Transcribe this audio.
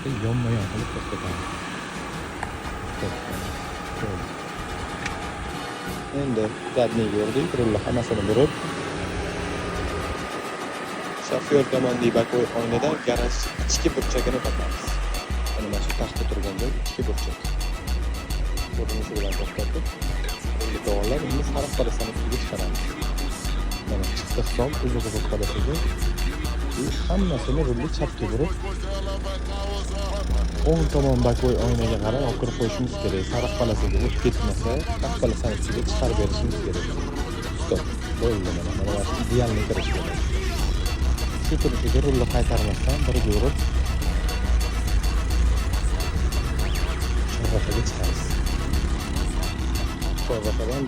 bosishda yonma-yon qilib to'xtatamiz. Endi zadniga yurdik, rulni hammasini burib, shofyor tomondagi bokovoy oynadan garaj ichki burchagini topamiz. Mana shu taxtda turgan joy ichki burchak. Ko'rinishi bilan to'xtatib, rulni to'g'irlab, uni sariq polosani ustiga chiqaramiz. Mana chiqdi hisob uzuq-uzuq polosiga. Bu hammasini rulni chapga burib, o'ng tomon bokovoy oynaga qarab o'qirib qo'yishimiz kerak. Sariq polosiga o'tib ketmasa, oq polosani ichiga chiqarib berishimiz kerak. Stop. Bo'ldi mana. Mana shu idealni kirish kerak. Shu turishida rulni qaytarmasdan birga urib chorrahaga chiqamiz. Chorrahadan